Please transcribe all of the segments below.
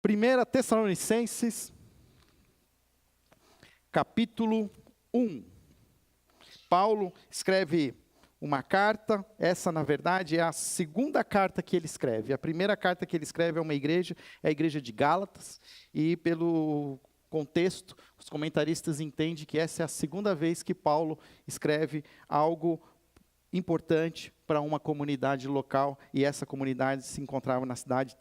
1 Tessalonicenses, capítulo 1. Paulo escreve uma carta, essa na verdade é a segunda carta que ele escreve. A primeira carta que ele escreve é uma igreja, é a igreja de Gálatas, e pelo contexto, os comentaristas entendem que essa é a segunda vez que Paulo escreve algo importante para uma comunidade local, e essa comunidade se encontrava na cidade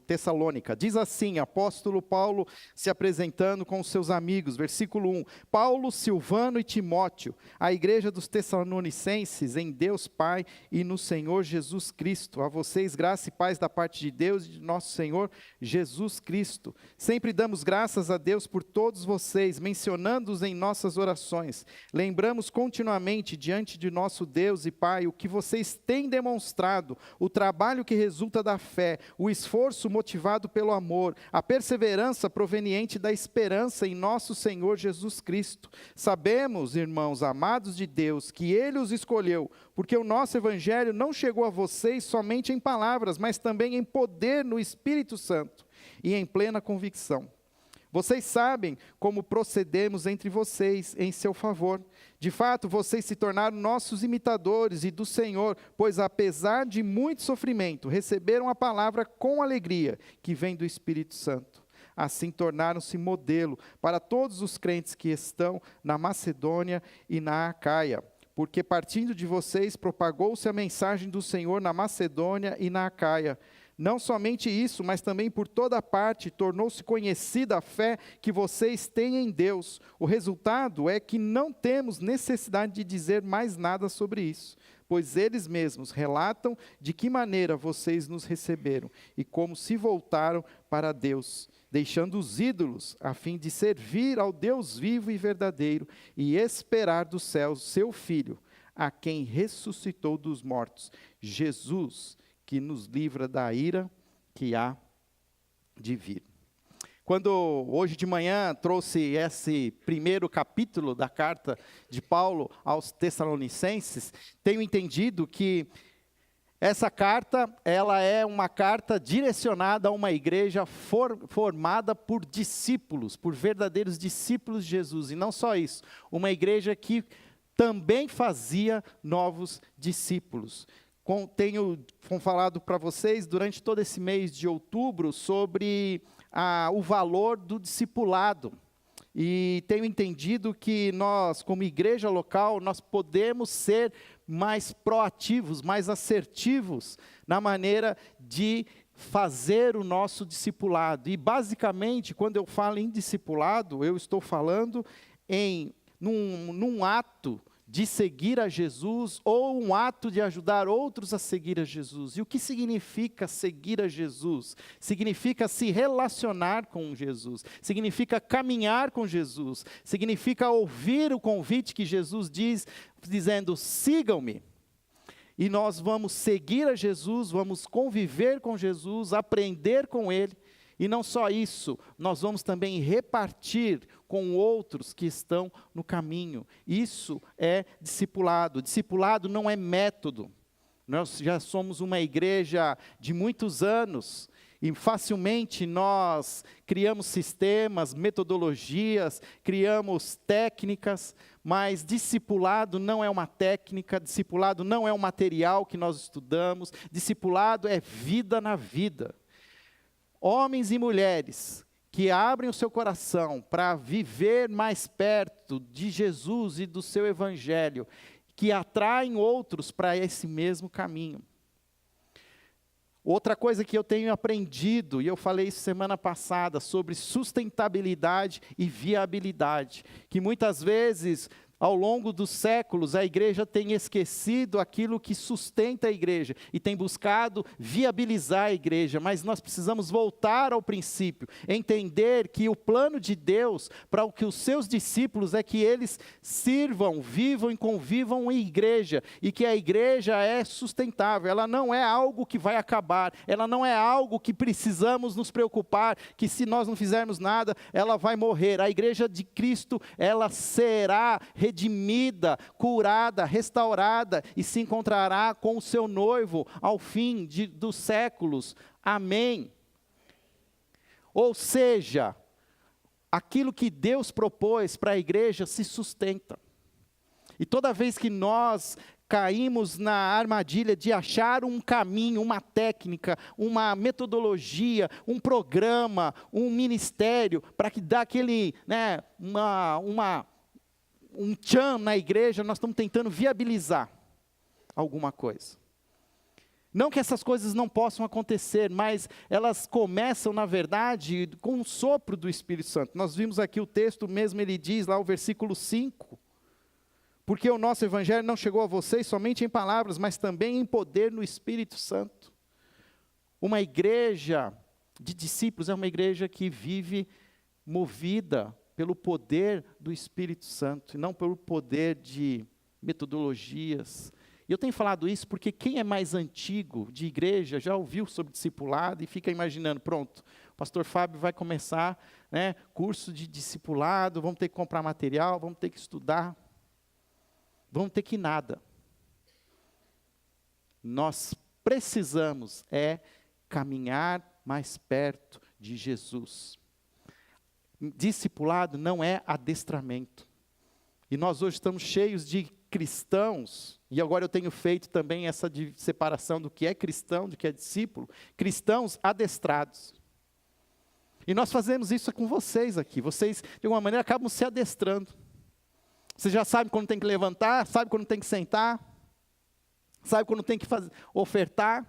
Tessalônica. Diz assim, apóstolo Paulo se apresentando com os seus amigos, versículo 1, Paulo, Silvano e Timóteo, a igreja dos Tessalonicenses, em Deus Pai e no Senhor Jesus Cristo, a vocês graça e paz da parte de Deus e de nosso Senhor Jesus Cristo. Sempre damos graças a Deus por todos vocês, mencionando-os em nossas orações. Lembramos continuamente diante de nosso Deus e Pai o que vocês têm demonstrado, o trabalho que resulta da fé, o esforço motivado pelo amor, a perseverança proveniente da esperança em nosso Senhor Jesus Cristo. Sabemos, irmãos amados de Deus, que Ele os escolheu, porque o nosso Evangelho não chegou a vocês somente em palavras, mas também em poder no Espírito Santo e em plena convicção. Vocês sabem como procedemos entre vocês em seu favor. De fato, vocês se tornaram nossos imitadores e do Senhor, pois apesar de muito sofrimento, receberam a palavra com alegria, que vem do Espírito Santo. Assim tornaram-se modelo para todos os crentes que estão na Macedônia e na Acaia. Porque partindo de vocês, propagou-se a mensagem do Senhor na Macedônia e na Acaia. Não somente isso, mas também por toda parte tornou-se conhecida a fé que vocês têm em Deus. O resultado é que não temos necessidade de dizer mais nada sobre isso, pois eles mesmos relatam de que maneira vocês nos receberam e como se voltaram para Deus, deixando os ídolos, a fim de servir ao Deus vivo e verdadeiro e esperar dos céus seu Filho, a quem ressuscitou dos mortos, Jesus, que nos livra da ira que há de vir. Quando hoje de manhã trouxe esse primeiro capítulo da carta de Paulo aos Tessalonicenses, tenho entendido que essa carta, ela é uma carta direcionada a uma igreja formada por discípulos, por verdadeiros discípulos de Jesus, e não só isso, uma igreja que também fazia novos discípulos. Tenho falado para vocês durante todo esse mês de outubro sobre o valor do discipulado. E tenho entendido que nós, como igreja local, nós podemos ser mais proativos, mais assertivos na maneira de fazer o nosso discipulado. E basicamente, quando eu falo em discipulado, eu estou falando num ato de seguir a Jesus, ou um ato de ajudar outros a seguir a Jesus. E o que significa seguir a Jesus? Significa se relacionar com Jesus, significa caminhar com Jesus, significa ouvir o convite que Jesus diz, dizendo, sigam-me. E nós vamos seguir a Jesus, vamos conviver com Jesus, aprender com Ele. E não só isso, nós vamos também repartir com outros que estão no caminho. Isso é discipulado. Discipulado não é método. Nós já somos uma igreja de muitos anos e facilmente nós criamos sistemas, metodologias, criamos técnicas, mas discipulado não é uma técnica, discipulado não é um material que nós estudamos, discipulado é vida na vida. Homens e mulheres que abrem o seu coração para viver mais perto de Jesus e do seu Evangelho, que atraem outros para esse mesmo caminho. Outra coisa que eu tenho aprendido, e eu falei isso semana passada, sobre sustentabilidade e viabilidade, que muitas vezes, ao longo dos séculos, a igreja tem esquecido aquilo que sustenta a igreja e tem buscado viabilizar a igreja, mas nós precisamos voltar ao princípio, entender que o plano de Deus para os seus discípulos é que eles sirvam, vivam e convivam em igreja, e que a igreja é sustentável, ela não é algo que vai acabar, ela não é algo que precisamos nos preocupar, que se nós não fizermos nada, ela vai morrer. A igreja de Cristo, ela será redimida, curada, restaurada e se encontrará com o seu noivo ao fim dos séculos. Amém. Ou seja, aquilo que Deus propôs para a igreja se sustenta. E toda vez que nós caímos na armadilha de achar um caminho, uma técnica, uma metodologia, um programa, um ministério, para que dá aquele, um tchan na igreja, nós estamos tentando viabilizar alguma coisa. Não que essas coisas não possam acontecer, mas elas começam, na verdade, com o sopro do Espírito Santo. Nós vimos aqui o texto mesmo, ele diz lá, o versículo 5, porque o nosso evangelho não chegou a vocês somente em palavras, mas também em poder no Espírito Santo. Uma igreja de discípulos é uma igreja que vive movida pelo poder do Espírito Santo, e não pelo poder de metodologias. E eu tenho falado isso porque quem é mais antigo de igreja já ouviu sobre discipulado e fica imaginando, pronto, o pastor Fábio vai começar, curso de discipulado, vamos ter que comprar material, vamos ter que estudar, vamos ter que nada. Nós precisamos caminhar mais perto de Jesus. Discipulado não é adestramento. E nós hoje estamos cheios de cristãos, e agora eu tenho feito também essa separação do que é cristão, do que é discípulo, cristãos adestrados. E nós fazemos isso com vocês aqui, vocês de alguma maneira acabam se adestrando. Você já sabe quando tem que levantar, sabe quando tem que sentar, sabe quando tem que ofertar,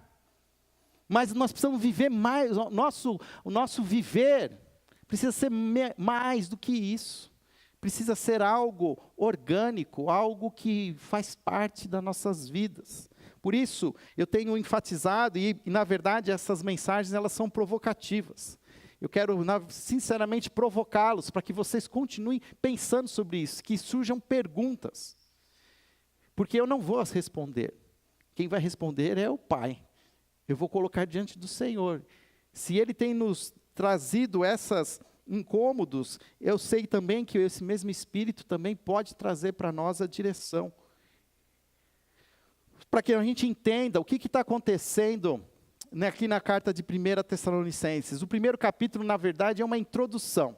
mas nós precisamos viver mais, o nosso viver precisa ser mais do que isso. Precisa ser algo orgânico, algo que faz parte das nossas vidas. Por isso, eu tenho enfatizado, e na verdade essas mensagens elas são provocativas. Eu quero sinceramente provocá-los para que vocês continuem pensando sobre isso, que surjam perguntas. Porque eu não vou as responder. Quem vai responder é o Pai. Eu vou colocar diante do Senhor. Se Ele tem nos trazido essas incômodos, eu sei também que esse mesmo Espírito também pode trazer para nós a direção. Para que a gente entenda o que está acontecendo aqui na carta de 1 Tessalonicenses. O primeiro capítulo, na verdade, é uma introdução.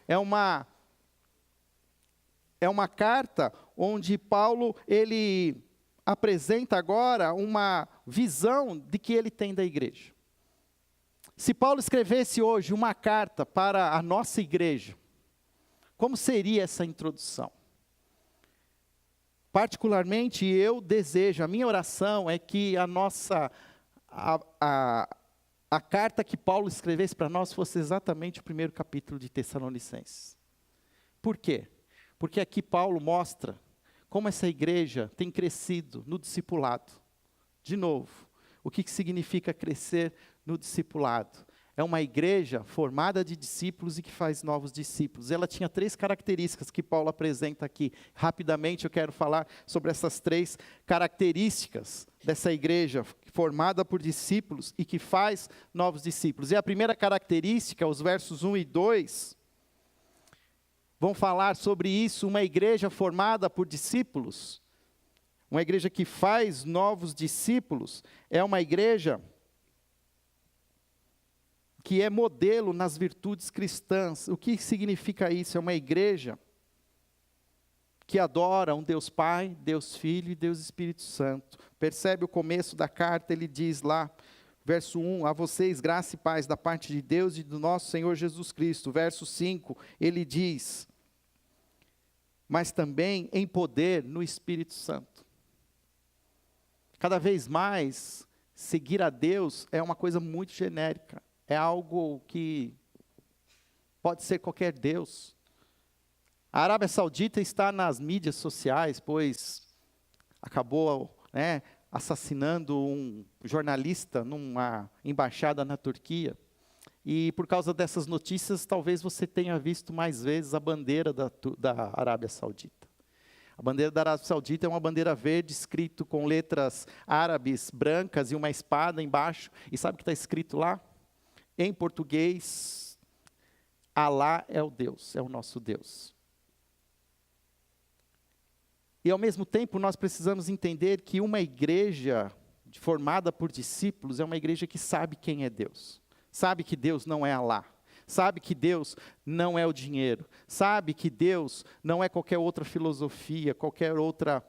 É uma carta onde Paulo, ele apresenta agora uma visão de que ele tem da igreja. Se Paulo escrevesse hoje uma carta para a nossa igreja, como seria essa introdução? Particularmente eu desejo, a minha oração é que a carta que Paulo escrevesse para nós fosse exatamente o primeiro capítulo de Tessalonicenses. Por quê? Porque aqui Paulo mostra como essa igreja tem crescido no discipulado. De novo, o que significa crescer no discipulado? É uma igreja formada de discípulos e que faz novos discípulos. Ela tinha 3 características que Paulo apresenta aqui. Rapidamente eu quero falar sobre essas 3 características dessa igreja formada por discípulos e que faz novos discípulos. E a primeira característica, os versos 1 e 2, vão falar sobre isso, uma igreja formada por discípulos. Uma igreja que faz novos discípulos é uma igreja que é modelo nas virtudes cristãs. O que significa isso? É uma igreja que adora um Deus Pai, Deus Filho e Deus Espírito Santo. Percebe o começo da carta, ele diz lá, verso 1, a vocês graça e paz da parte de Deus e do nosso Senhor Jesus Cristo. Verso 5, ele diz, mas também em poder no Espírito Santo. Cada vez mais, seguir a Deus é uma coisa muito genérica. É algo que pode ser qualquer Deus. A Arábia Saudita está nas mídias sociais, pois acabou assassinando um jornalista numa embaixada na Turquia. E por causa dessas notícias, talvez você tenha visto mais vezes a bandeira da Arábia Saudita. A bandeira da Arábia Saudita é uma bandeira verde, escrito com letras árabes brancas e uma espada embaixo. E sabe o que está escrito lá? Em português, Alá é o Deus, é o nosso Deus. E ao mesmo tempo nós precisamos entender que uma igreja formada por discípulos é uma igreja que sabe quem é Deus. Sabe que Deus não é Alá. sabe que Deus não é o dinheiro, sabe que Deus não é qualquer outra filosofia, qualquer outra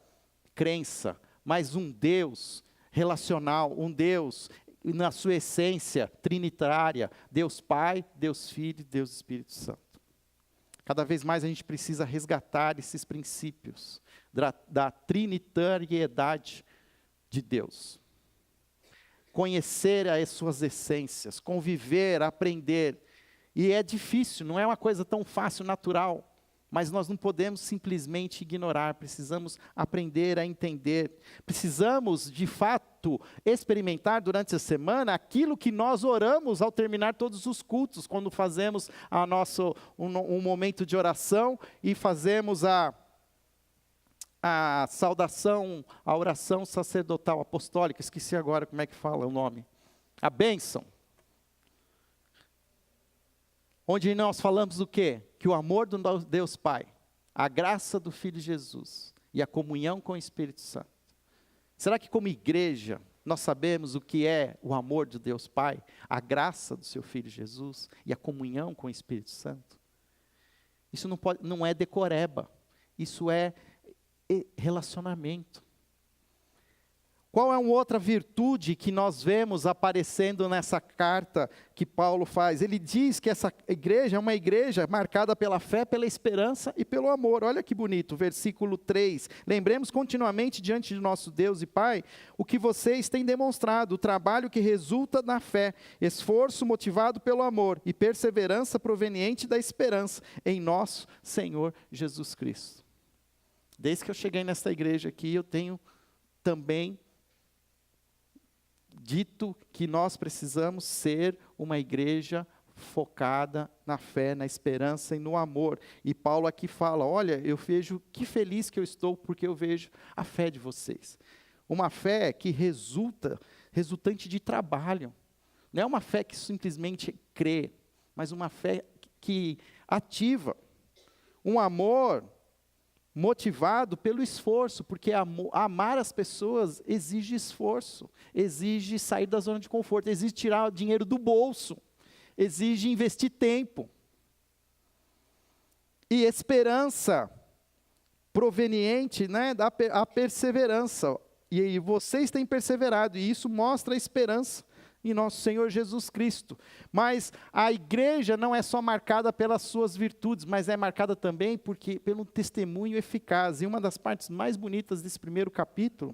crença, mas um Deus relacional, um Deus na sua essência trinitária, Deus Pai, Deus Filho e Deus Espírito Santo. Cada vez mais a gente precisa resgatar esses princípios da trinitariedade de Deus. Conhecer as suas essências, conviver, aprender. E é difícil, não é uma coisa tão fácil, natural. Mas nós não podemos simplesmente ignorar, precisamos aprender a entender. Precisamos, de fato, experimentar durante a semana aquilo que nós oramos ao terminar todos os cultos, quando fazemos um momento de oração e fazemos a saudação, a oração sacerdotal apostólica, esqueci agora como é que fala o nome, a bênção. Onde nós falamos o quê? Que o amor do Deus Pai, a graça do Filho Jesus e a comunhão com o Espírito Santo. Será que como igreja nós sabemos o que é o amor de Deus Pai, a graça do seu Filho Jesus e a comunhão com o Espírito Santo? Isso não é decoreba, isso é relacionamento. Qual é uma outra virtude que nós vemos aparecendo nessa carta que Paulo faz? Ele diz que essa igreja é uma igreja marcada pela fé, pela esperança e pelo amor. Olha que bonito, versículo 3. Lembremos continuamente diante de nosso Deus e Pai o que vocês têm demonstrado, o trabalho que resulta na fé, esforço motivado pelo amor e perseverança proveniente da esperança em nosso Senhor Jesus Cristo. Desde que eu cheguei nessa igreja aqui, eu tenho também dito que nós precisamos ser uma igreja focada na fé, na esperança e no amor. E Paulo aqui fala, olha, eu vejo que feliz que eu estou porque eu vejo a fé de vocês. Uma fé que resultante de trabalho. Não é uma fé que simplesmente crê, mas uma fé que ativa. Um amor motivado pelo esforço, porque amar as pessoas exige esforço, exige sair da zona de conforto, exige tirar o dinheiro do bolso, exige investir tempo. E esperança proveniente, né, da perseverança. E aí vocês têm perseverado, e isso mostra a esperança em nosso Senhor Jesus Cristo. Mas a igreja não é só marcada pelas suas virtudes, mas é marcada também pelo testemunho eficaz. E uma das partes mais bonitas desse primeiro capítulo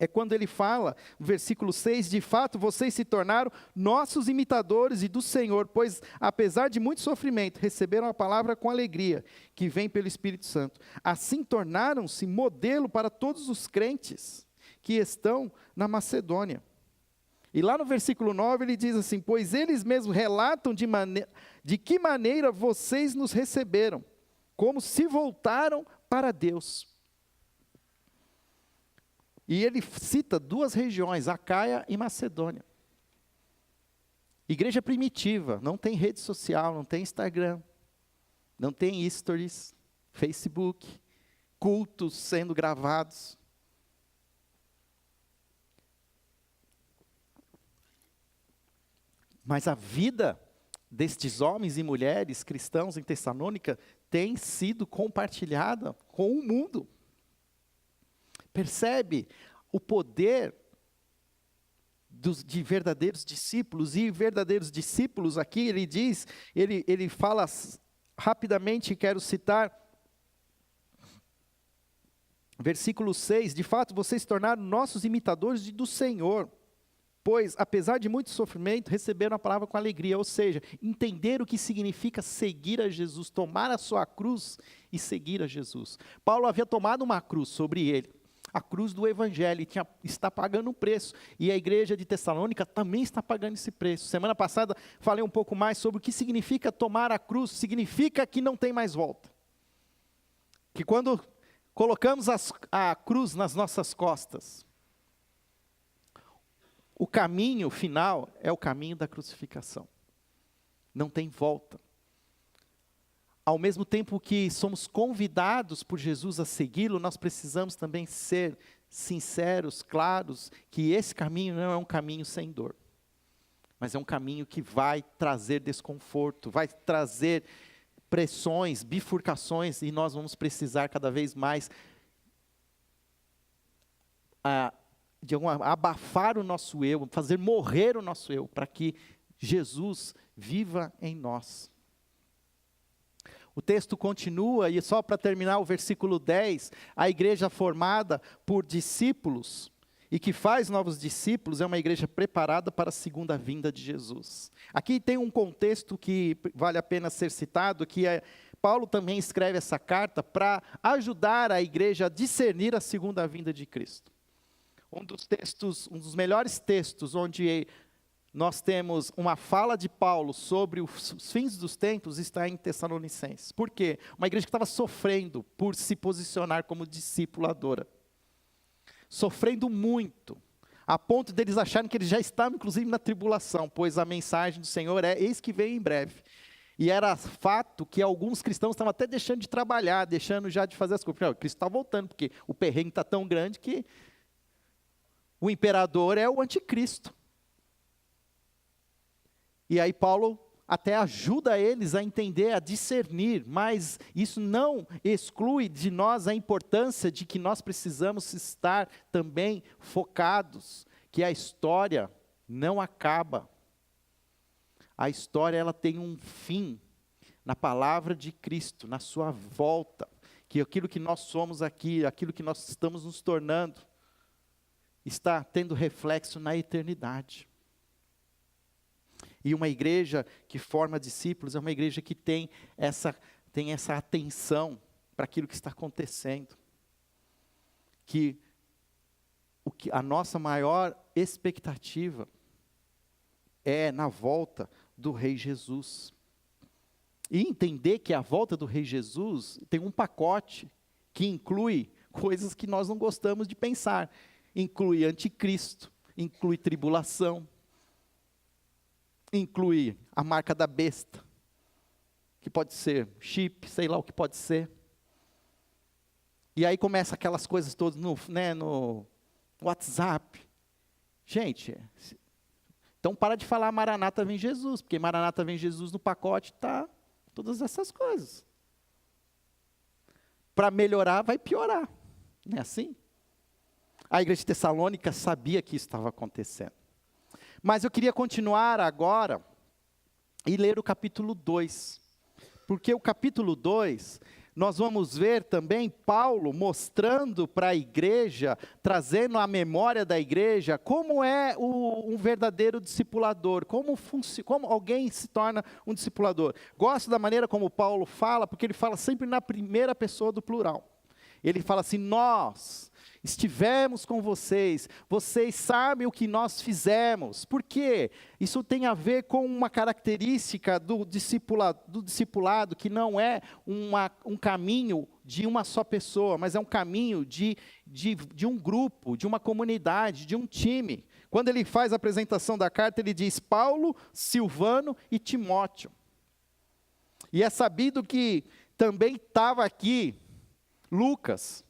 é quando ele fala, no versículo 6, de fato vocês se tornaram nossos imitadores e do Senhor, pois apesar de muito sofrimento, receberam a palavra com alegria, que vem pelo Espírito Santo. Assim tornaram-se modelo para todos os crentes que estão na Macedônia. E lá no versículo 9 ele diz assim, pois eles mesmos relatam de que maneira vocês nos receberam, como se voltaram para Deus. E ele cita duas regiões, Acaia e Macedônia. Igreja primitiva, não tem rede social, não tem Instagram, não tem stories, Facebook, cultos sendo gravados. Mas a vida destes homens e mulheres cristãos em Tessalônica tem sido compartilhada com o mundo. Percebe o poder de verdadeiros discípulos, e verdadeiros discípulos aqui, ele diz, ele fala rapidamente, quero citar, versículo 6, de fato vocês se tornaram nossos imitadores do Senhor, pois, apesar de muito sofrimento, receberam a palavra com alegria, ou seja, entender o que significa seguir a Jesus, tomar a sua cruz e seguir a Jesus. Paulo havia tomado uma cruz sobre ele, a cruz do Evangelho, está pagando um preço, e a igreja de Tessalônica também está pagando esse preço. Semana passada falei um pouco mais sobre o que significa tomar a cruz, significa que não tem mais volta. Que quando colocamos a cruz nas nossas costas, o caminho final é o caminho da crucificação. Não tem volta. Ao mesmo tempo que somos convidados por Jesus a segui-lo, nós precisamos também ser sinceros, claros, que esse caminho não é um caminho sem dor. mas é um caminho que vai trazer desconforto, vai trazer pressões, bifurcações, e nós vamos precisar cada vez mais abafar o nosso eu, fazer morrer o nosso eu, para que Jesus viva em nós. O texto continua, e só para terminar o versículo 10, a igreja formada por discípulos, e que faz novos discípulos, é uma igreja preparada para a segunda vinda de Jesus. Aqui tem um contexto que vale a pena ser citado, que Paulo também escreve essa carta para ajudar a igreja a discernir a segunda vinda de Cristo. Um dos melhores textos onde nós temos uma fala de Paulo sobre os fins dos tempos está em Tessalonicenses. Por quê? Uma igreja que estava sofrendo por se posicionar como discipuladora. Sofrendo muito, a ponto deles acharem que eles já estavam inclusive na tribulação, pois a mensagem do Senhor é: eis que vem em breve. E era fato que alguns cristãos estavam até deixando de trabalhar, deixando já de fazer as coisas. O Cristo está voltando, porque o perrengue está tão grande que o imperador é o anticristo. E aí Paulo até ajuda eles a entender, a discernir, mas isso não exclui de nós a importância de que nós precisamos estar também focados, que a história não acaba. A história, ela tem um fim na palavra de Cristo, na sua volta, que aquilo que nós somos aqui, aquilo que nós estamos nos tornando, está tendo reflexo na eternidade. E uma igreja que forma discípulos é uma igreja que tem essa atenção para aquilo que está acontecendo. Que a nossa maior expectativa é na volta do Rei Jesus. E entender que a volta do Rei Jesus tem um pacote que inclui coisas que nós não gostamos de pensar. Inclui anticristo, inclui tribulação, inclui a marca da besta, que pode ser chip, sei lá o que pode ser. E aí começa aquelas coisas todas no WhatsApp. Gente, então para de falar Maranata vem Jesus, porque Maranata vem Jesus no pacote está todas essas coisas. Para melhorar vai piorar, não é assim? A igreja de Tessalônica sabia que isso estava acontecendo. Mas eu queria continuar agora e ler o capítulo 2. Porque o capítulo 2, nós vamos ver também Paulo mostrando para a igreja, trazendo à memória da igreja, como é um verdadeiro discipulador, como alguém se torna um discipulador. Gosto da maneira como Paulo fala, porque ele fala sempre na primeira pessoa do plural. Ele fala assim: nós estivemos com vocês, vocês sabem o que nós fizemos. Por quê? Isso tem a ver com uma característica do discipulado, que não é um caminho de uma só pessoa, mas é um caminho de um grupo, de uma comunidade, de um time. Quando ele faz a apresentação da carta, ele diz Paulo, Silvano e Timóteo. E é sabido que também estava aqui Lucas,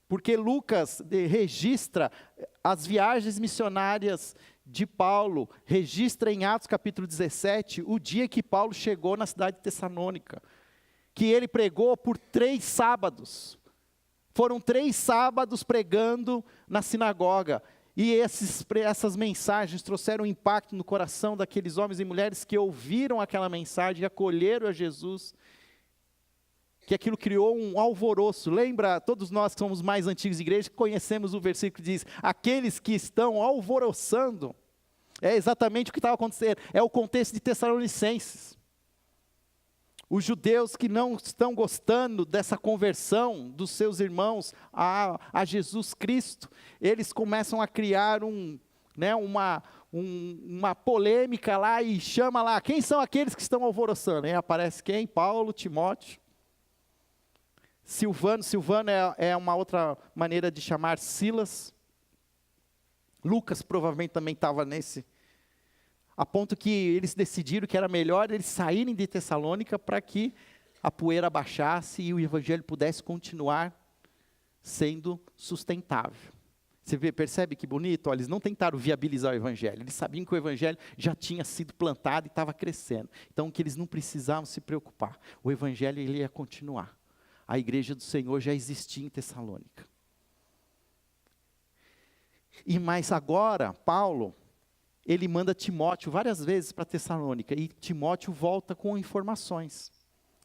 porque Lucas registra as viagens missionárias de Paulo, registra em Atos capítulo 17, o dia que Paulo chegou na cidade de Tessalônica, que ele pregou por 3 sábados, foram 3 sábados pregando na sinagoga, e essas mensagens trouxeram impacto no coração daqueles homens e mulheres que ouviram aquela mensagem e acolheram a Jesus, que aquilo criou um alvoroço. Lembra, todos nós que somos mais antigos de igreja, conhecemos o versículo que diz, aqueles que estão alvoroçando, é exatamente o que estava acontecendo, é o contexto de Tessalonicenses. Os judeus que não estão gostando dessa conversão dos seus irmãos a Jesus Cristo, eles começam a criar uma polêmica lá e chama lá, quem são aqueles que estão alvoroçando? Aí aparece quem? Paulo, Timóteo. Silvano é uma outra maneira de chamar Silas. Lucas provavelmente também estava nesse, a ponto que eles decidiram que era melhor eles saírem de Tessalônica para que a poeira baixasse e o evangelho pudesse continuar sendo sustentável. Você percebe que bonito? Olha, eles não tentaram viabilizar o evangelho, eles sabiam que o evangelho já tinha sido plantado e estava crescendo. Então, que eles não precisavam se preocupar. O evangelho ele ia continuar. A igreja do Senhor já existia em Tessalônica. Mas agora, Paulo, ele manda Timóteo várias vezes para Tessalônica, e Timóteo volta com informações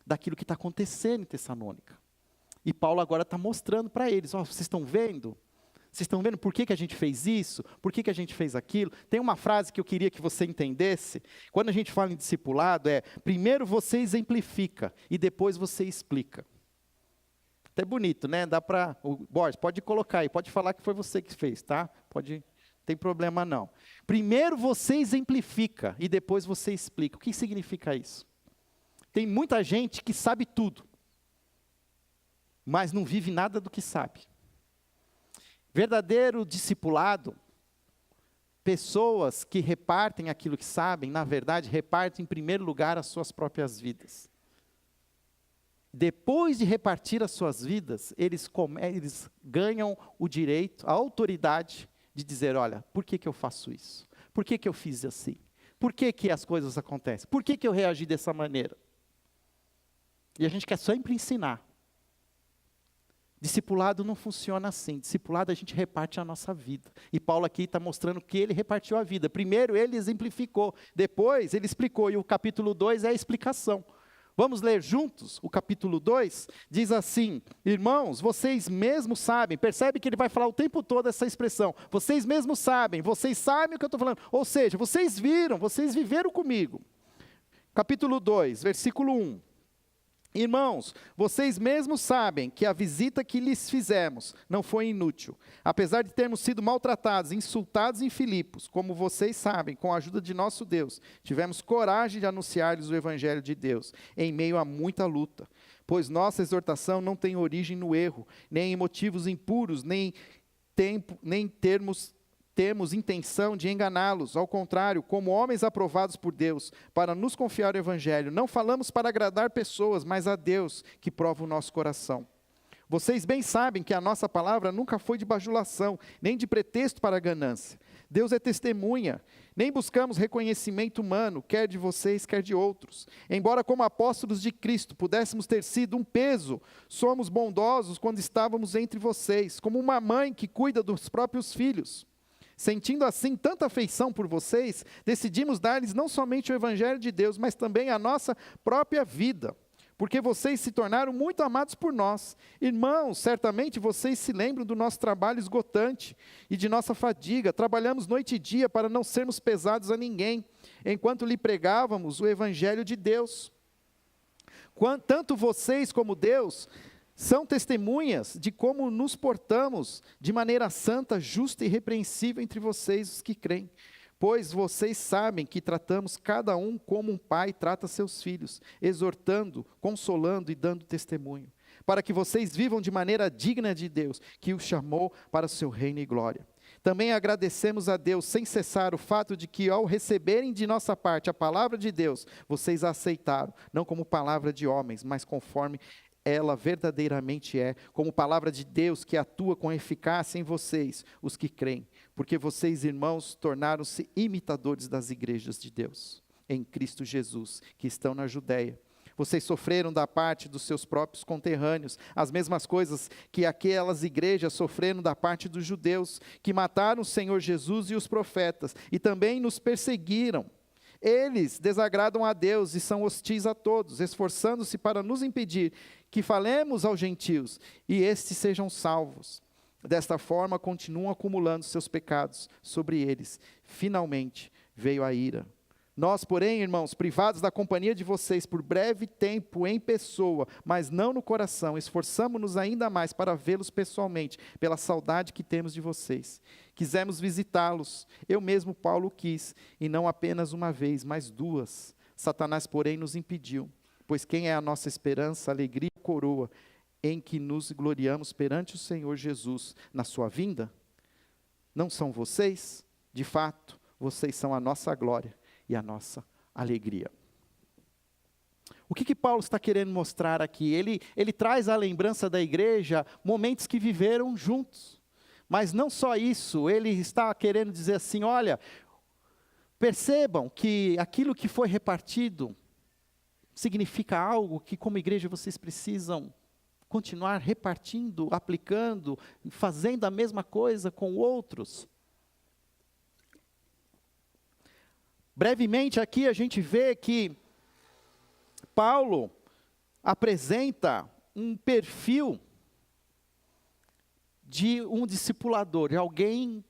daquilo que está acontecendo em Tessalônica. E Paulo agora está mostrando para eles, vocês estão vendo? Vocês estão vendo por que a gente fez isso? Por que a gente fez aquilo? Tem uma frase que eu queria que você entendesse. Quando a gente fala em discipulado, primeiro você exemplifica e depois você explica. Até bonito, né? Dá para... Borges, pode colocar aí, pode falar que foi você que fez, tá? Pode, não tem problema não. Primeiro você exemplifica e depois você explica. O que significa isso? Tem muita gente que sabe tudo, mas não vive nada do que sabe. Verdadeiro discipulado, pessoas que repartem aquilo que sabem, na verdade, repartem em primeiro lugar as suas próprias vidas. Depois de repartir as suas vidas, eles ganham o direito, a autoridade de dizer, olha, por que eu faço isso? Por que eu fiz assim? Por que as coisas acontecem? Por que eu reagi dessa maneira? E a gente quer sempre ensinar. Discipulado não funciona assim. Discipulado a gente reparte a nossa vida. E Paulo aqui está mostrando que ele repartiu a vida. Primeiro ele exemplificou, depois ele explicou. E o capítulo 2 é a explicação. Vamos ler juntos? O capítulo 2 diz assim, irmãos, vocês mesmos sabem, percebe que ele vai falar o tempo todo essa expressão, vocês mesmos sabem o que eu estou falando, ou seja, vocês viram, vocês viveram comigo. Capítulo 2, versículo 1. Irmãos, vocês mesmos sabem que a visita que lhes fizemos não foi inútil. Apesar de termos sido maltratados, insultados em Filipos, como vocês sabem, com a ajuda de nosso Deus, tivemos coragem de anunciar-lhes o Evangelho de Deus, em meio a muita luta. Pois nossa exortação não tem origem no erro, nem em motivos impuros, nem temos intenção de enganá-los, ao contrário, como homens aprovados por Deus, para nos confiar o Evangelho, não falamos para agradar pessoas, mas a Deus que prova o nosso coração. Vocês bem sabem que a nossa palavra nunca foi de bajulação, nem de pretexto para ganância. Deus é testemunha, nem buscamos reconhecimento humano, quer de vocês, quer de outros. Embora como apóstolos de Cristo pudéssemos ter sido um peso, somos bondosos quando estávamos entre vocês, como uma mãe que cuida dos próprios filhos. Sentindo assim tanta afeição por vocês, decidimos dar-lhes não somente o Evangelho de Deus, mas também a nossa própria vida, porque vocês se tornaram muito amados por nós. Irmãos, certamente vocês se lembram do nosso trabalho esgotante e de nossa fadiga. Trabalhamos noite e dia para não sermos pesados a ninguém, enquanto lhe pregávamos o Evangelho de Deus. Tanto vocês como Deus são testemunhas de como nos portamos de maneira santa, justa e irrepreensível entre vocês, os que creem. Pois vocês sabem que tratamos cada um como um pai trata seus filhos, exortando, consolando e dando testemunho, para que vocês vivam de maneira digna de Deus, que os chamou para o seu reino e glória. Também agradecemos a Deus sem cessar o fato de que, ao receberem de nossa parte a palavra de Deus, vocês a aceitaram, não como palavra de homens, mas conforme ela verdadeiramente é, como palavra de Deus que atua com eficácia em vocês, os que creem, porque vocês, irmãos, tornaram-se imitadores das igrejas de Deus, em Cristo Jesus, que estão na Judéia. Vocês sofreram da parte dos seus próprios conterrâneos, as mesmas coisas que aquelas igrejas sofreram da parte dos judeus, que mataram o Senhor Jesus e os profetas, e também nos perseguiram. Eles desagradam a Deus e são hostis a todos, esforçando-se para nos impedir que falemos aos gentios e estes sejam salvos. Desta forma, continuam acumulando seus pecados sobre eles. Finalmente, veio a ira. Nós, porém, irmãos, privados da companhia de vocês por breve tempo em pessoa, mas não no coração, esforçamo-nos ainda mais para vê-los pessoalmente, pela saudade que temos de vocês. Quisemos visitá-los, eu mesmo, Paulo, quis, e não apenas uma vez, mas duas. Satanás, porém, nos impediu, pois quem é a nossa esperança, alegria e coroa, em que nos gloriamos perante o Senhor Jesus na sua vinda? Não são vocês? De fato, vocês são a nossa glória e a nossa alegria. O que Paulo está querendo mostrar aqui? Ele traz à lembrança da igreja momentos que viveram juntos, Mas não só isso, ele está querendo dizer assim, olha, percebam que aquilo que foi repartido significa algo que como igreja vocês precisam continuar repartindo, aplicando, fazendo a mesma coisa com outros. Brevemente aqui a gente vê que Paulo apresenta um perfil de um discipulador, de alguém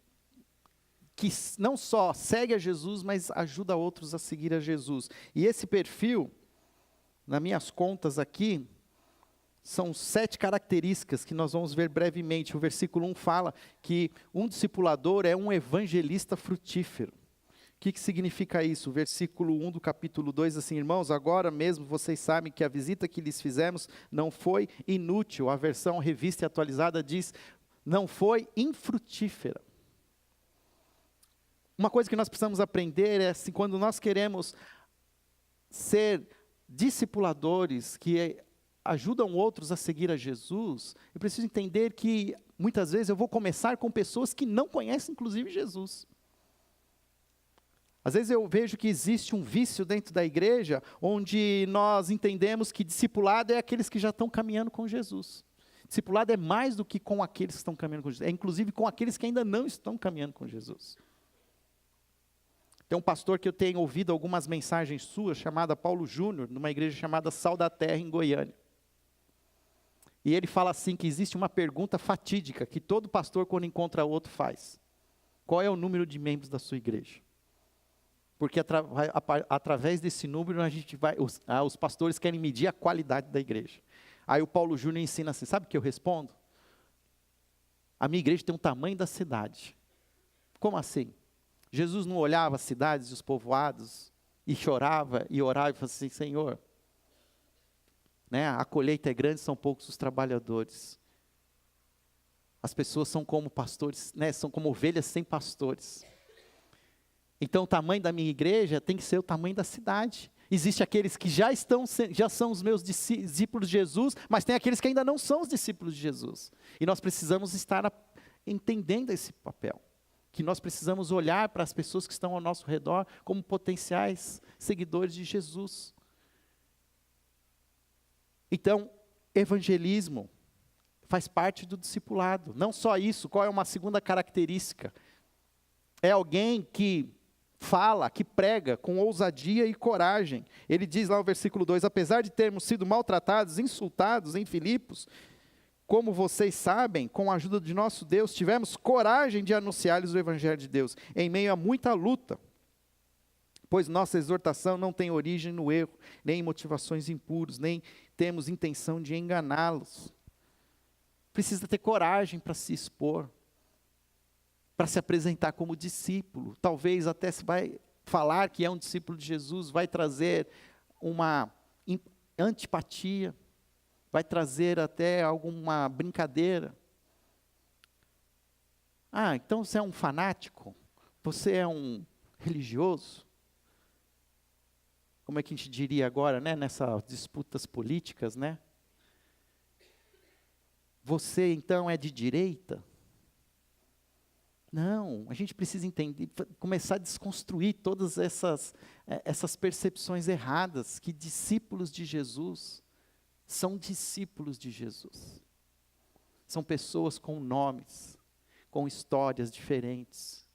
que não só segue a Jesus, mas ajuda outros a seguir a Jesus. E esse perfil, nas minhas contas aqui, são 7 características que nós vamos ver brevemente. O versículo 1 fala que um discipulador é um evangelista frutífero. O que significa isso? O versículo 1 do capítulo 2, assim, irmãos, agora mesmo vocês sabem que a visita que lhes fizemos não foi inútil. A versão revista e atualizada diz, não foi infrutífera. Uma coisa que nós precisamos aprender é assim, quando nós queremos ser discipuladores que ajudam outros a seguir a Jesus, eu preciso entender que muitas vezes eu vou começar com pessoas que não conhecem inclusive Jesus. Às vezes eu vejo que existe um vício dentro da igreja, onde nós entendemos que discipulado é aqueles que já estão caminhando com Jesus. Discipulado é mais do que com aqueles que estão caminhando com Jesus, é inclusive com aqueles que ainda não estão caminhando com Jesus. Tem um pastor que eu tenho ouvido algumas mensagens suas, chamada Paulo Júnior, numa igreja chamada Sal da Terra, em Goiânia. E ele fala assim, que existe uma pergunta fatídica, que todo pastor, quando encontra outro, faz. Qual é o número de membros da sua igreja? Porque através desse número, a gente vai, os pastores querem medir a qualidade da igreja. Aí o Paulo Júnior ensina assim, sabe o que eu respondo? A minha igreja tem um tamanho da cidade. Como assim? Jesus não olhava as cidades e os povoados, e chorava, e orava, e falava assim, Senhor, né, a colheita é grande, são poucos os trabalhadores. As pessoas são como pastores, né, são como ovelhas sem pastores. Então o tamanho da minha igreja tem que ser o tamanho da cidade. Existem aqueles que já são os meus discípulos de Jesus, mas tem aqueles que ainda não são os discípulos de Jesus. E nós precisamos estar entendendo esse papel. Que nós precisamos olhar para as pessoas que estão ao nosso redor como potenciais seguidores de Jesus. Então, evangelismo faz parte do discipulado. Não só isso, qual é uma segunda característica? É alguém que fala, que prega com ousadia e coragem. Ele diz lá no versículo 2, apesar de termos sido maltratados, insultados em Filipos, como vocês sabem, com a ajuda de nosso Deus, tivemos coragem de anunciar-lhes o Evangelho de Deus, em meio a muita luta. Pois nossa exortação não tem origem no erro, nem em motivações impuras, nem temos intenção de enganá-los. Precisa ter coragem para se expor, para se apresentar como discípulo. Talvez até se vai falar que é um discípulo de Jesus, vai trazer uma antipatia, vai trazer até alguma brincadeira. Ah, então você é um fanático? Você é um religioso? Como é que a gente diria agora, né, nessas disputas políticas, né? Você então é de direita? Não, a gente precisa entender, começar a desconstruir todas essas percepções erradas, que discípulos de Jesus são discípulos de Jesus. São pessoas com nomes, com histórias diferentes,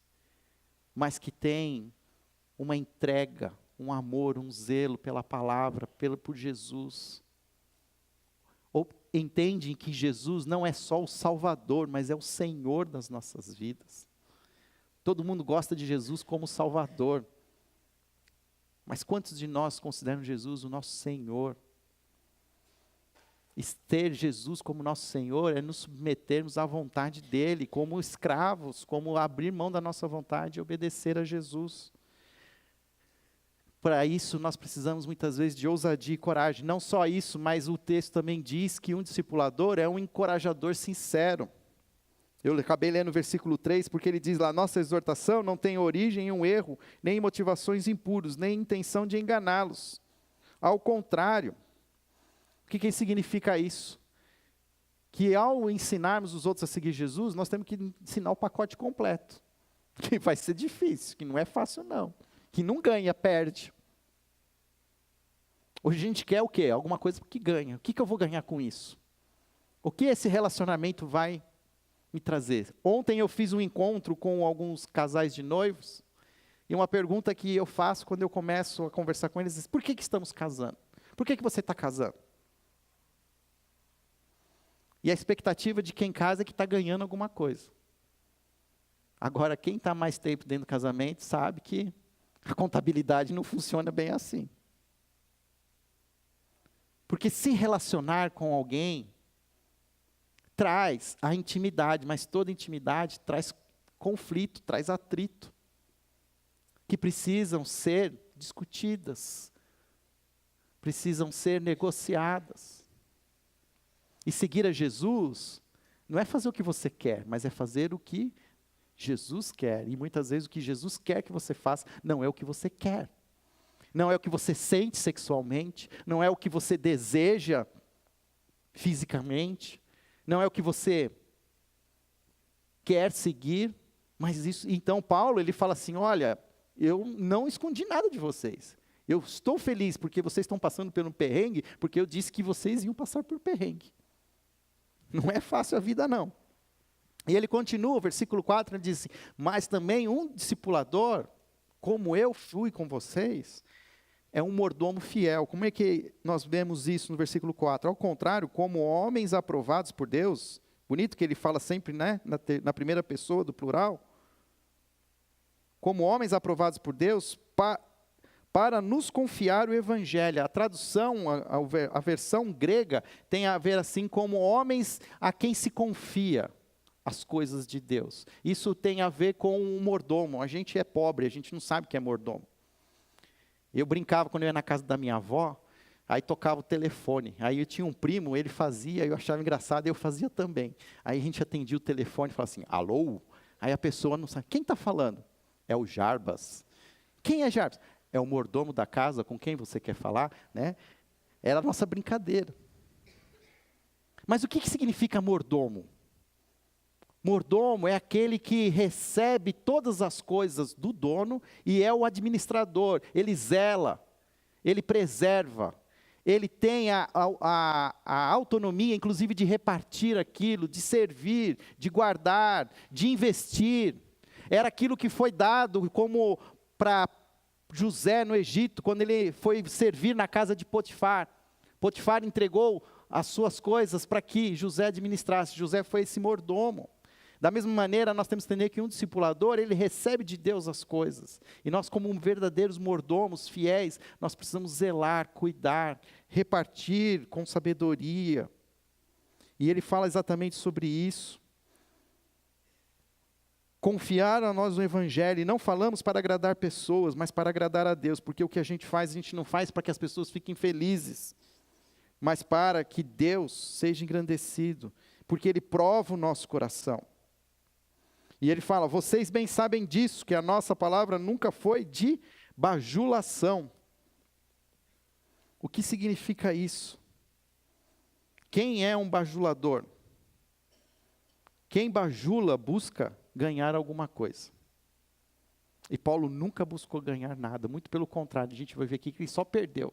mas que têm uma entrega, um amor, um zelo pela palavra, por Jesus. Ou entendem que Jesus não é só o Salvador, mas é o Senhor das nossas vidas. Todo mundo gosta de Jesus como Salvador. Mas quantos de nós consideram Jesus o nosso Senhor? Ter Jesus como nosso Senhor é nos submetermos à vontade dEle, como escravos, como abrir mão da nossa vontade e obedecer a Jesus. Para isso nós precisamos muitas vezes de ousadia e coragem. Não só isso, mas o texto também diz que um discipulador é um encorajador sincero. Eu acabei lendo o versículo 3, porque ele diz lá, nossa exortação não tem origem em um erro, nem em motivações impuras, nem intenção de enganá-los. Ao contrário, o que significa isso? que ao ensinarmos os outros a seguir Jesus, nós temos que ensinar o pacote completo. Que vai ser difícil, que não é fácil não. Que não ganha, perde. Hoje a gente quer o quê? Alguma coisa que ganha. O que eu vou ganhar com isso? O que esse relacionamento vai me trazer? Ontem eu fiz um encontro com alguns casais de noivos, e uma pergunta que eu faço quando eu começo a conversar com eles é: por que estamos casando? Por que você está casando? E a expectativa de quem casa é que está ganhando alguma coisa. Agora, quem está mais tempo dentro do casamento sabe que a contabilidade não funciona bem assim. Porque se relacionar com alguém traz a intimidade, mas toda intimidade traz conflito, traz atrito, que precisam ser discutidas, precisam ser negociadas. E seguir a Jesus não é fazer o que você quer, mas é fazer o que Jesus quer. E muitas vezes o que Jesus quer que você faça não é o que você quer. Não é o que você sente sexualmente, não é o que você deseja fisicamente, não é o que você quer seguir, mas isso. Então Paulo, ele fala assim: olha, eu não escondi nada de vocês. Eu estou feliz porque vocês estão passando pelo perrengue, porque eu disse que vocês iam passar por perrengue. Não é fácil a vida não. E ele continua, o versículo 4, ele diz assim: mas também um discipulador, como eu fui com vocês, é um mordomo fiel. Como é que nós vemos isso no versículo 4? Ao contrário, como homens aprovados por Deus, bonito que ele fala sempre, né, na primeira pessoa do plural, como homens aprovados por Deus, para nos confiar o evangelho. A tradução, a versão grega, tem a ver assim, como homens a quem se confia as coisas de Deus. Isso tem a ver com o mordomo. A gente é pobre, a gente não sabe o que é mordomo. Eu brincava quando eu ia na casa da minha avó, aí tocava o telefone. Aí eu tinha um primo, ele fazia, eu achava engraçado, eu fazia também. Aí a gente atendia o telefone e falava assim: alô? Aí a pessoa não sabe, quem está falando? É o Jarbas. Quem é Jarbas? É o mordomo da casa com quem você quer falar, né? Era a nossa brincadeira. Mas o que significa mordomo? Mordomo é aquele que recebe todas as coisas do dono e é o administrador. Ele zela, ele preserva, ele tem a autonomia, inclusive, de repartir aquilo, de servir, de guardar, de investir. Era aquilo que foi dado como para José no Egito, quando ele foi servir na casa de Potifar. Potifar entregou as suas coisas para que José administrasse. José foi esse mordomo. Da mesma maneira, nós temos que entender que um discipulador, ele recebe de Deus as coisas. E nós, como verdadeiros mordomos, fiéis, nós precisamos zelar, cuidar, repartir com sabedoria. E ele fala exatamente sobre isso. Confiar a nós no Evangelho, e não falamos para agradar pessoas, mas para agradar a Deus, porque o que a gente faz, a gente não faz para que as pessoas fiquem felizes, mas para que Deus seja engrandecido, porque Ele prova o nosso coração. E ele fala: vocês bem sabem disso, que a nossa palavra nunca foi de bajulação. O que significa isso? Quem é um bajulador? Quem bajula busca ganhar alguma coisa. E Paulo nunca buscou ganhar nada, muito pelo contrário, a gente vai ver aqui que ele só perdeu.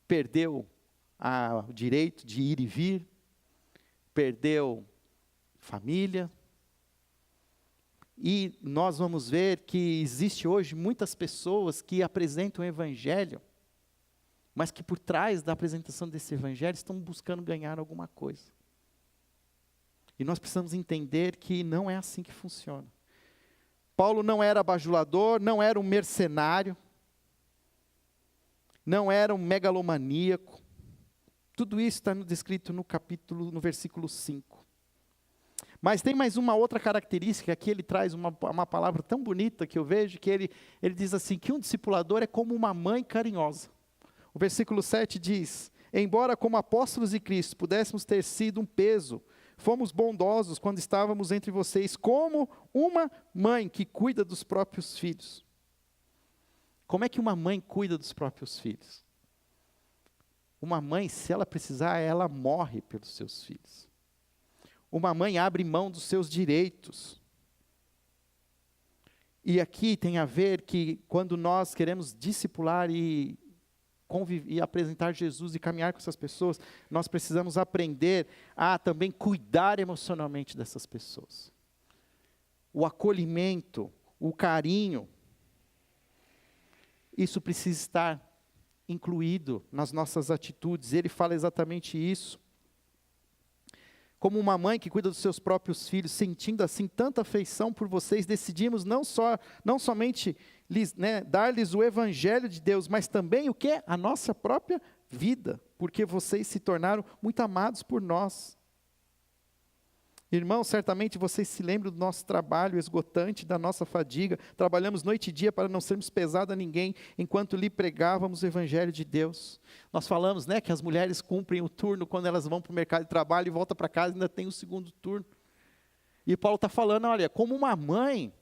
Perdeu o direito de ir e vir, perdeu família. E nós vamos ver que existe hoje muitas pessoas que apresentam o Evangelho, mas que por trás da apresentação desse Evangelho estão buscando ganhar alguma coisa. E nós precisamos entender que não é assim que funciona. Paulo não era bajulador, não era um mercenário, não era um megalomaníaco. Tudo isso está descrito no versículo 5. Mas tem mais uma outra característica, que ele traz uma palavra tão bonita que eu vejo, que ele diz assim, que um discipulador é como uma mãe carinhosa. O versículo 7 diz: embora como apóstolos de Cristo pudéssemos ter sido um peso, fomos bondosos quando estávamos entre vocês, como uma mãe que cuida dos próprios filhos. Como é que uma mãe cuida dos próprios filhos? Uma mãe, se ela precisar, ela morre pelos seus filhos. Uma mãe abre mão dos seus direitos. E aqui tem a ver que quando nós queremos discipular e apresentar Jesus e caminhar com essas pessoas, nós precisamos aprender a também cuidar emocionalmente dessas pessoas. O acolhimento, o carinho, isso precisa estar incluído nas nossas atitudes. Ele fala exatamente isso. Como uma mãe que cuida dos seus próprios filhos, sentindo assim tanta afeição por vocês, decidimos não somente dar-lhes o evangelho de Deus, mas também o quê? A nossa própria vida, porque vocês se tornaram muito amados por nós. Irmãos, certamente vocês se lembram do nosso trabalho esgotante, da nossa fadiga. Trabalhamos noite e dia para não sermos pesados a ninguém, enquanto lhe pregávamos o evangelho de Deus. Nós falamos, que as mulheres cumprem o turno quando elas vão para o mercado de trabalho e voltam para casa e ainda tem o segundo turno. E Paulo está falando, olha, como uma mãe,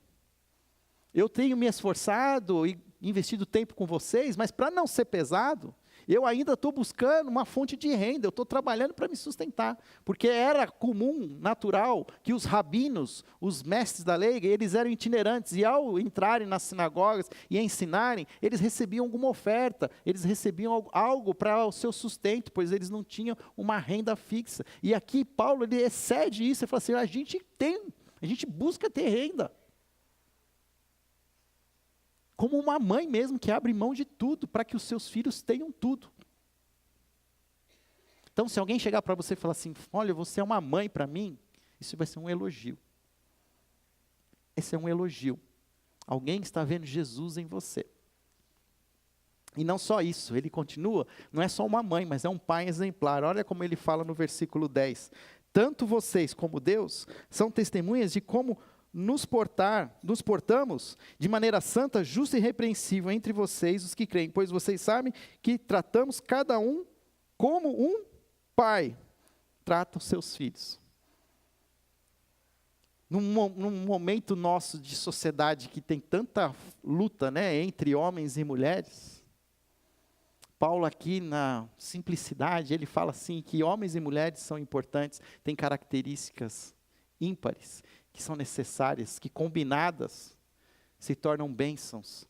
eu tenho me esforçado e investido tempo com vocês, mas para não ser pesado, eu ainda estou buscando uma fonte de renda, eu estou trabalhando para me sustentar, porque era comum, natural, que os rabinos, os mestres da lei, eles eram itinerantes, e ao entrarem nas sinagogas e ensinarem, eles recebiam alguma oferta, eles recebiam algo para o seu sustento, pois eles não tinham uma renda fixa. E aqui Paulo, ele excede isso, ele fala assim, a gente busca ter renda. Como uma mãe mesmo que abre mão de tudo para que os seus filhos tenham tudo. Então, se alguém chegar para você e falar assim, olha, você é uma mãe para mim, isso vai ser um elogio. Esse é um elogio. Alguém está vendo Jesus em você. E não só isso, ele continua, não é só uma mãe, mas é um pai exemplar. Olha como ele fala no versículo 10. Tanto vocês como Deus são testemunhas de como nos portamos de maneira santa, justa e repreensível entre vocês, os que creem, pois vocês sabem que tratamos cada um como um pai trata os seus filhos. Num momento nosso de sociedade que tem tanta luta, entre homens e mulheres, Paulo aqui na simplicidade, ele fala assim, que homens e mulheres são importantes, têm características ímpares, que são necessárias, que combinadas se tornam bênçãos,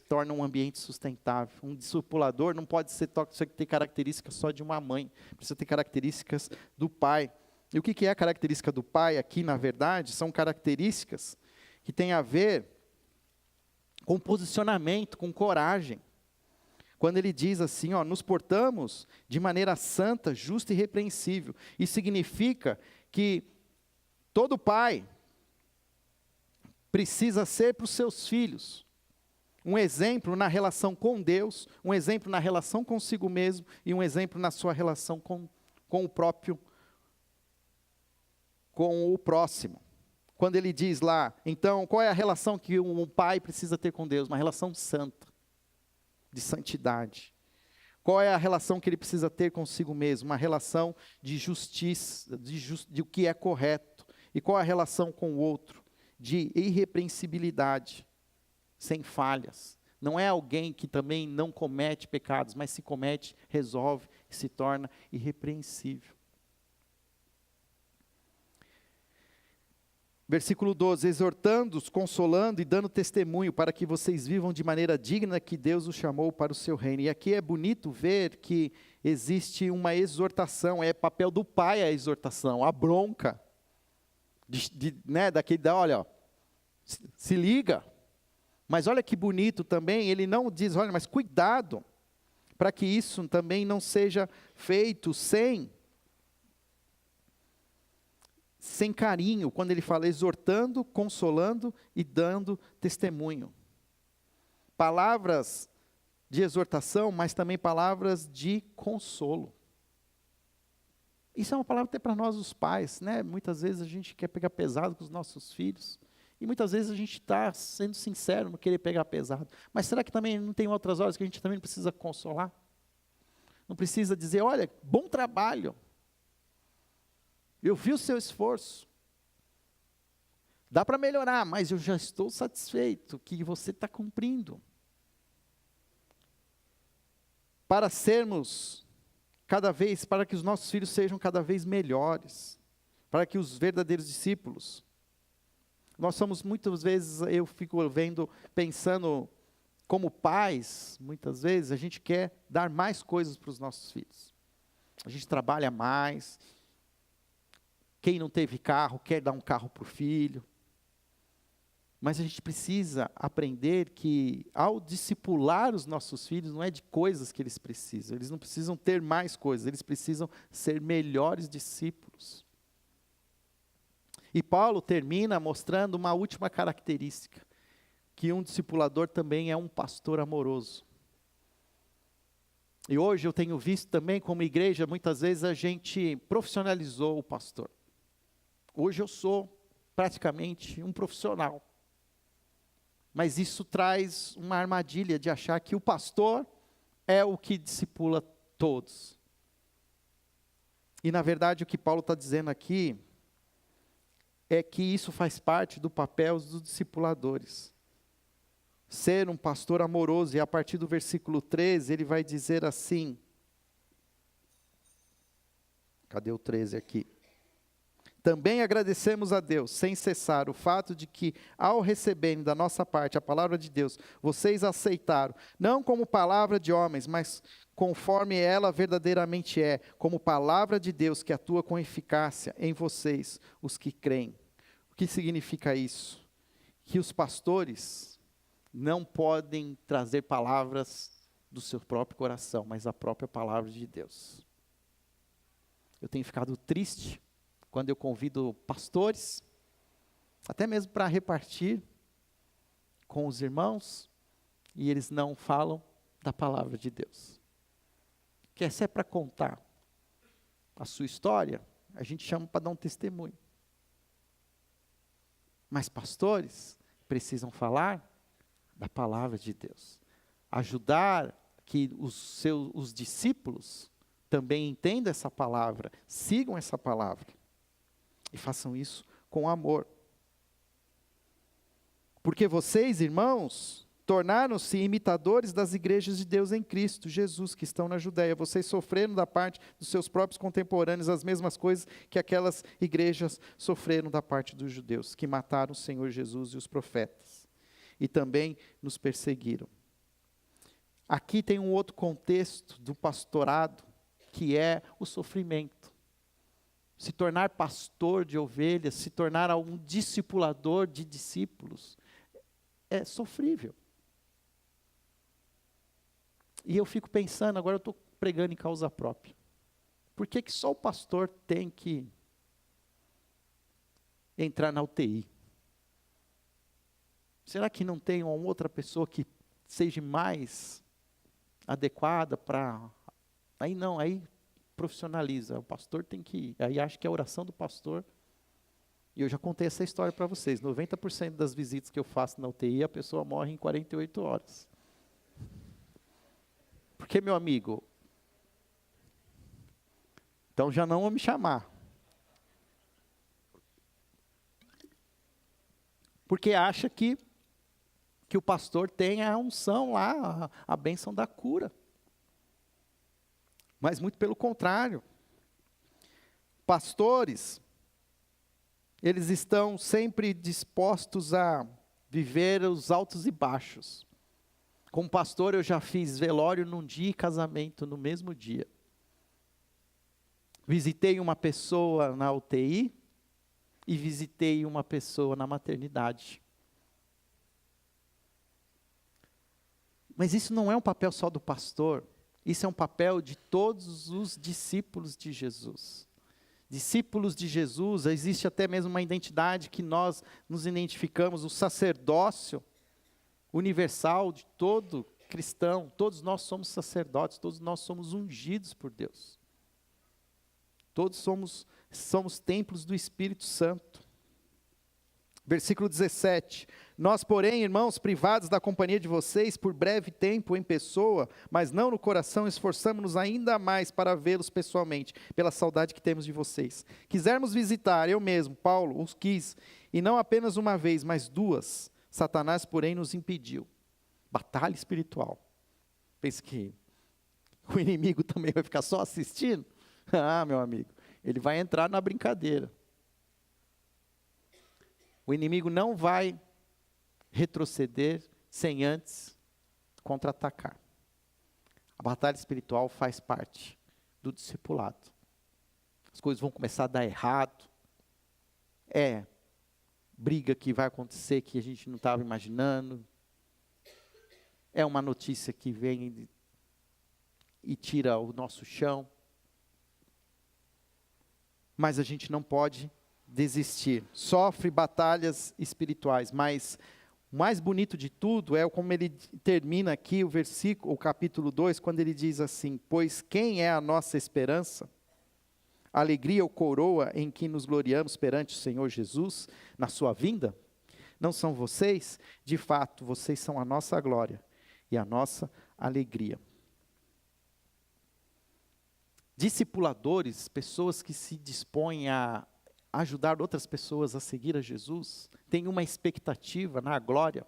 tornam um ambiente sustentável. Um discipulador não pode ter características só de uma mãe, precisa ter características do pai. E o que é a característica do pai aqui, na verdade, são características que têm a ver com posicionamento, com coragem. Quando ele diz assim, nos portamos de maneira santa, justa e repreensível. Isso significa que todo pai precisa ser para os seus filhos um exemplo na relação com Deus, um exemplo na relação consigo mesmo e um exemplo na sua relação com o próximo. Quando ele diz lá, então, qual é a relação que um pai precisa ter com Deus? Uma relação santa, de santidade. Qual é a relação que ele precisa ter consigo mesmo? Uma relação de justiça, de o que é correto. E qual a relação com o outro? De irrepreensibilidade, sem falhas. Não é alguém que também não comete pecados, mas se comete, resolve e se torna irrepreensível. Versículo 12, exortando-os, consolando e dando testemunho para que vocês vivam de maneira digna que Deus os chamou para o seu reino. E aqui é bonito ver que existe uma exortação, é papel do pai a exortação, a bronca. Olha, se liga. Mas olha que bonito também, ele não diz, olha, mas cuidado, para que isso também não seja feito sem carinho, quando ele fala exortando, consolando e dando testemunho. Palavras de exortação, mas também palavras de consolo. Isso é uma palavra até para nós os pais, Muitas vezes a gente quer pegar pesado com os nossos filhos, e muitas vezes a gente está sendo sincero no querer pegar pesado. Mas será que também não tem outras horas que a gente também precisa consolar? Não precisa dizer, olha, bom trabalho. Eu vi o seu esforço. Dá para melhorar, mas eu já estou satisfeito que você está cumprindo. Para sermos para que os nossos filhos sejam cada vez melhores, para que os verdadeiros discípulos. Nós somos muitas vezes, eu fico pensando, como pais, muitas vezes a gente quer dar mais coisas para os nossos filhos. A gente trabalha mais. Quem não teve carro, quer dar um carro para o filho. Mas a gente precisa aprender que, ao discipular os nossos filhos, não é de coisas que eles precisam. Eles não precisam ter mais coisas, eles precisam ser melhores discípulos. E Paulo termina mostrando uma última característica, que um discipulador também é um pastor amoroso. E hoje eu tenho visto também, como igreja, muitas vezes a gente profissionalizou o pastor. Hoje eu sou praticamente um profissional. Mas isso traz uma armadilha de achar que o pastor é o que discipula todos. E na verdade o que Paulo está dizendo aqui é que isso faz parte do papel dos discipuladores. Ser um pastor amoroso, e a partir do versículo 13 ele vai dizer assim, cadê o 13 aqui? Também agradecemos a Deus, sem cessar, o fato de que, ao receberem da nossa parte a palavra de Deus, vocês aceitaram, não como palavra de homens, mas conforme ela verdadeiramente é, como palavra de Deus que atua com eficácia em vocês, os que creem. O que significa isso? Que os pastores não podem trazer palavras do seu próprio coração, mas a própria palavra de Deus. Eu tenho ficado triste quando eu convido pastores, até mesmo para repartir com os irmãos, e eles não falam da palavra de Deus. Que se é para contar a sua história, a gente chama para dar um testemunho. Mas pastores precisam falar da palavra de Deus. Ajudar que os discípulos também entendam essa palavra, sigam essa palavra. E façam isso com amor. Porque vocês, irmãos, tornaram-se imitadores das igrejas de Deus em Cristo Jesus, que estão na Judéia. Vocês sofreram da parte dos seus próprios contemporâneos as mesmas coisas que aquelas igrejas sofreram da parte dos judeus, que mataram o Senhor Jesus e os profetas. E também nos perseguiram. Aqui tem um outro contexto do pastorado, que é o sofrimento. Se tornar pastor de ovelhas, se tornar um discipulador de discípulos, é sofrível. E eu fico pensando, agora eu estou pregando em causa própria. Por que que só o pastor tem que entrar na UTI? Será que não tem uma outra pessoa que seja mais adequada para... Aí não, aí profissionaliza, o pastor tem que ir. Aí acho que a oração do pastor, e eu já contei essa história para vocês, 90% das visitas que eu faço na UTI, a pessoa morre em 48 horas. Porque, meu amigo, então já não vão me chamar. Porque acha que o pastor tem a unção lá, a bênção da cura. Mas muito pelo contrário. Pastores, eles estão sempre dispostos a viver os altos e baixos. Como pastor, eu já fiz velório num dia e casamento no mesmo dia. Visitei uma pessoa na UTI e visitei uma pessoa na maternidade. Mas isso não é um papel só do pastor. Isso é um papel de todos os discípulos de Jesus. Discípulos de Jesus, existe até mesmo uma identidade que nós nos identificamos, o sacerdócio universal de todo cristão. Todos nós somos sacerdotes, todos nós somos ungidos por Deus. Todos somos templos do Espírito Santo. Versículo 17, nós, porém, irmãos, privados da companhia de vocês, por breve tempo em pessoa, mas não no coração, esforçamo-nos ainda mais para vê-los pessoalmente, pela saudade que temos de vocês. Quisermos visitar, eu mesmo, Paulo, os quis, e não apenas uma vez, mas duas. Satanás, porém, nos impediu. Batalha espiritual. Pense que O inimigo também vai ficar só assistindo? Ah, meu amigo, ele vai entrar na brincadeira. O inimigo não vai retroceder sem antes contra-atacar. A batalha espiritual faz parte do discipulado. As coisas vão começar a dar errado. Briga que vai acontecer que a gente não estava imaginando. É uma notícia que vem e tira o nosso chão. Mas a gente não pode desistir. Sofre batalhas espirituais, mas o mais bonito de tudo é como ele termina aqui o capítulo 2, quando ele diz assim: pois quem é a nossa esperança? Alegria ou coroa em que nos gloriamos perante o Senhor Jesus na sua vinda? Não são vocês? De fato, vocês são a nossa glória e a nossa alegria. Discipuladores, pessoas que se dispõem a ajudar outras pessoas a seguir a Jesus, têm uma expectativa na glória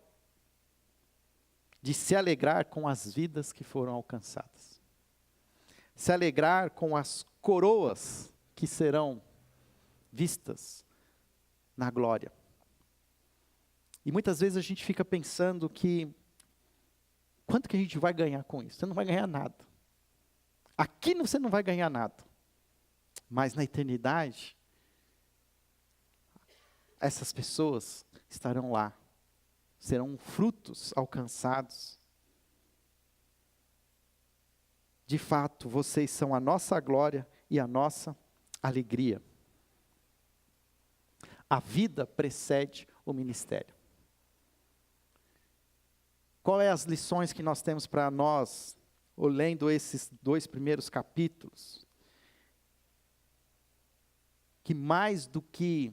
de se alegrar com as vidas que foram alcançadas. Se alegrar com as coroas que serão vistas na glória. E muitas vezes a gente fica pensando que, quanto que a gente vai ganhar com isso? Você não vai ganhar nada. Aqui você não vai ganhar nada. Mas na eternidade, essas pessoas estarão lá. Serão frutos alcançados. De fato, vocês são a nossa glória e a nossa alegria. A vida precede o ministério. Qual é as lições que nós temos para nós, lendo esses 2 primeiros capítulos? Que mais do que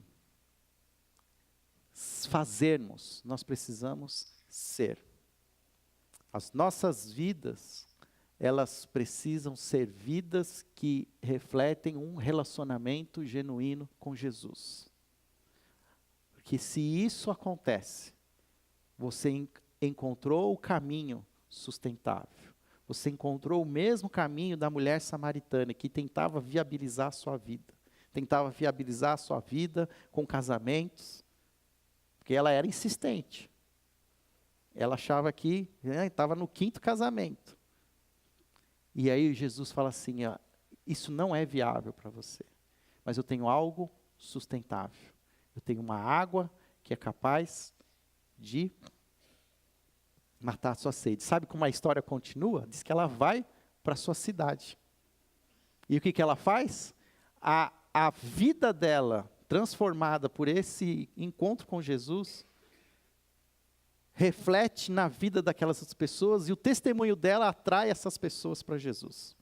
fazermos, nós precisamos ser. As nossas vidas, elas precisam ser vidas que refletem um relacionamento genuíno com Jesus. Porque se isso acontece, você encontrou o caminho sustentável. Você encontrou o mesmo caminho da mulher samaritana, que tentava viabilizar a sua vida. Tentava viabilizar a sua vida com casamentos, porque ela era insistente. Ela achava que estava no 5º casamento. E aí Jesus fala assim, isso não é viável para você, mas eu tenho algo sustentável. Eu tenho uma água que é capaz de matar a sua sede. Sabe como a história continua? Diz que ela vai para a sua cidade. E o que ela faz? A vida dela, transformada por esse encontro com Jesus, reflete na vida daquelas pessoas e o testemunho dela atrai essas pessoas para Jesus.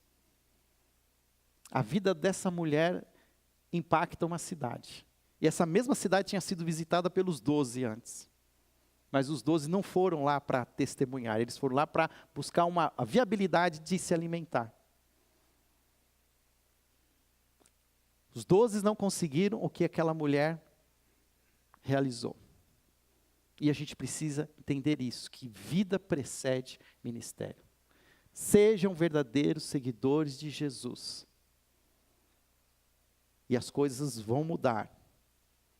A vida dessa mulher impacta uma cidade. E essa mesma cidade tinha sido visitada pelos 12 antes. Mas os 12 não foram lá para testemunhar, eles foram lá para buscar a viabilidade de se alimentar. Os 12 não conseguiram o que aquela mulher realizou. E a gente precisa entender isso, que vida precede ministério. Sejam verdadeiros seguidores de Jesus. E as coisas vão mudar.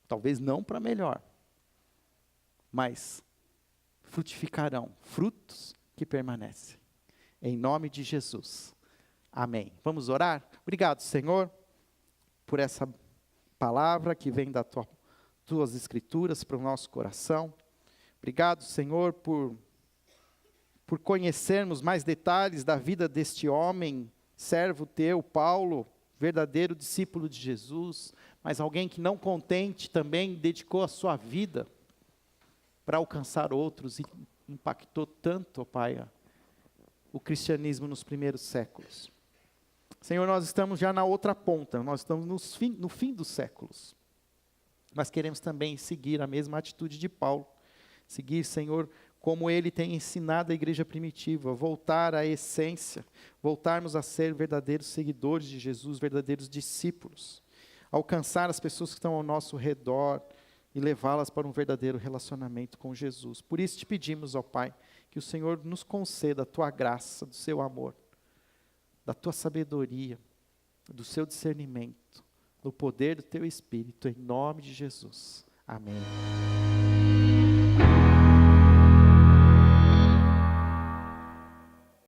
Talvez não para melhor, mas frutificarão frutos que permanecem. Em nome de Jesus. Amém. Vamos orar? Obrigado, Senhor, por essa palavra que vem das tuas escrituras para o nosso coração. Obrigado, Senhor, por conhecermos mais detalhes da vida deste homem, servo teu, Paulo, verdadeiro discípulo de Jesus, mas alguém que não contente também dedicou a sua vida para alcançar outros e impactou tanto, ó Pai, o cristianismo nos primeiros séculos. Senhor, nós estamos já na outra ponta, nós estamos no fim dos séculos. Mas queremos também seguir a mesma atitude de Paulo. Seguir, Senhor, como ele tem ensinado a igreja primitiva, voltar à essência, voltarmos a ser verdadeiros seguidores de Jesus, verdadeiros discípulos. Alcançar as pessoas que estão ao nosso redor e levá-las para um verdadeiro relacionamento com Jesus. Por isso te pedimos, ó Pai, que o Senhor nos conceda a tua graça, do seu amor. da tua sabedoria, do seu discernimento, no poder do teu Espírito, em nome de Jesus. Amém.